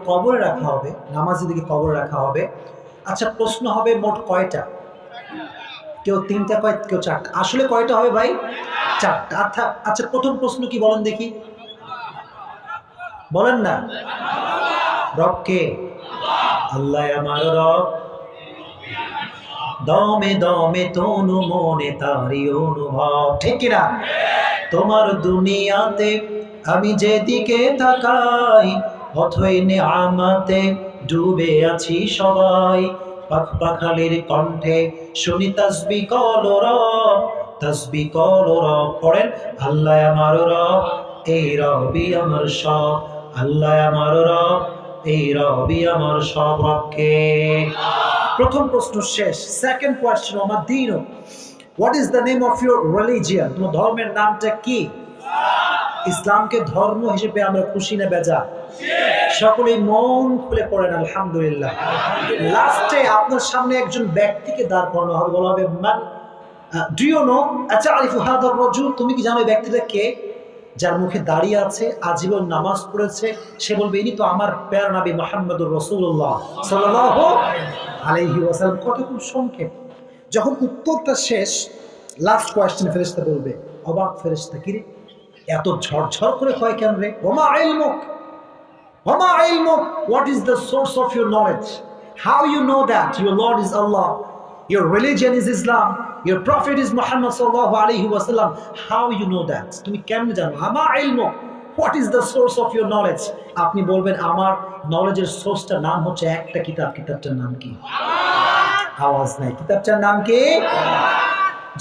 কবরে রাখা হবে, নামাজিদেরকে কবরে রাখা হবে। আচ্ছা, প্রশ্ন হবে মোট কয়টা? কেউ তিনটা কয়, কেউ চারটা। আসলে কয়টা হবে ভাই? চারটা। আচ্ছা আচ্ছা, প্রথম প্রশ্ন কি বলেন দেখি, বলেন না। রব কে? আল্লাহ আমার রব, দমে দমে তনু মনে তারি অনুভব, ঠিক কিনা? তোমার দুনিয়াতে আমি যেদিকে তাকাই, অথই নেয়ামতে ডুবে আছি সবাই। পাখ পাখালির কণ্ঠে শুনি তাসবিহ করো রব, তাসবিহ করো রব। পড়েন, আল্লাহ আমার রব, এই রবই আমার সব। আল্লাহ আমার রব, এই রবই আমার সব। রবকে। প্রথম প্রশ্ন শেষ। সেকেন্ড কোয়েশ্চেন, আমার দিন, what is the name of your religion? তোমার ধর্মের নামটা কি? ইসলামকে ধর্ম হিসেবে আমরা খুশি না বেজা? সকলেই মন খুলে পড়েন আলহামদুলিল্লাহ। লাস্টে আপনার সামনে একজন ব্যক্তিকে দাঁড় করানো হবে, বলা হবে মান ডু ইউ নো আতারিফু হাদা রাজুল? তুমি কি জানো এই ব্যক্তিটা কে? যার মুখে দাঁড়িয়ে আছে, আজীবন নামাজ পড়েছে, সে বলবে ইনি তো আমার প্যারা নবী মুহাম্মদুর রাসূলুল্লাহ সাল্লাল্লাহু আলাইহি ওয়াসাল্লাম। কত খুব সংক্ষেপ। যখন উত্তরটা শেষ, লাস্ট কোয়েশ্চেন ফেরেশতা বলবে, অবাক ফেরেশতা, কি রে এত ঝরঝর করে কয় কেন রে? ওমা ইলমুক, ওমা ইলমুক, what is the source of your knowledge? How you know that your lord is Allah, your religion is Islam, your prophet is Muhammad sallallahu alaihi wasallam? How you know that? তুমি কেমনে জানো? আমা ইলমুক, what is the source of your knowledge? আপনি বলবেন আমার নলেজের সোর্সটার নাম হচ্ছে একটা কিতাব। কিতাবটার নাম কি? আওয়াজ নাই। কিতাবটার নাম কি?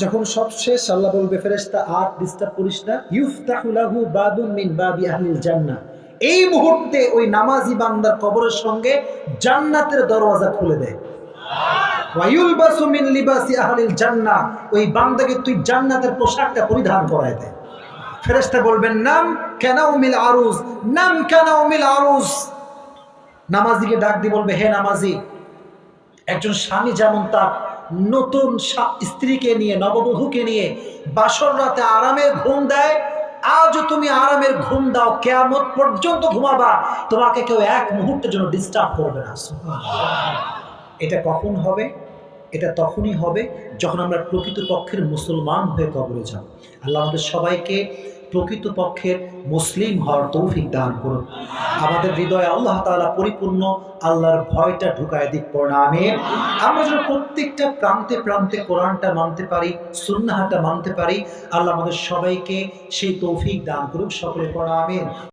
যখন সব শেষ, আল্লাহ বলবে ফেরেশতা আর ডিস্টার্ব করিস না। ইফতাহু লাহু বাবুন মিন বাবি আহলিল জান্নাহ, এই মুহূর্তে ওই নামাজি বান্দার কবরের সঙ্গে জান্নাতের দরওয়াজা খুলে দেয়। ওয়ায়ুলবাসু মিন লিবাসি আহলিল জান্নাহ, ওই বান্দাকে তুই জান্নাতের পোশাকটা পরিধান করায় দে। ফেরেশতা বলবেন নাম কানাউমিল আরুজ, নাম কানাউমিল আরুজ। নামাজিকে ডাক দিয়ে বলবে, হে নামাজি, একজন স্বামী যেমন তার নতুন স্ত্রীকে নিয়ে, নববধূকে নিয়ে বাসর রাতে আরামের ঘুম দেয়, আজও তুমি আরামের ঘুম দাও, কিয়ামত পর্যন্ত ঘুমাবা, তোমাকে কেউ এক মুহূর্তের জন্য ডিস্টার্ব করবে না। এটা কখন হবে? এটা তখনই হবে যখন আমরা প্রকৃতপক্ষের মুসলমান হয়ে কবরে যাব। আল্লাহ আমাদের সবাইকে প্রকৃতপক্ষের মুসলিম হওয়ার তৌফিক দান করুন। আমাদের হৃদয়ে আল্লাহ তাআলা পরিপূর্ণ আল্লাহর ভয়টা ঢুকায় দিক পড়ে না, আমিন। আমরা যেন প্রত্যেকটা প্রান্তে প্রান্তে কোরআনটা মানতে পারি, সুন্নাহটা মানতে পারি, আল্লাহ আমাদের সবাইকে সেই তৌফিক দান করুন। সকলে পড়া আমিন।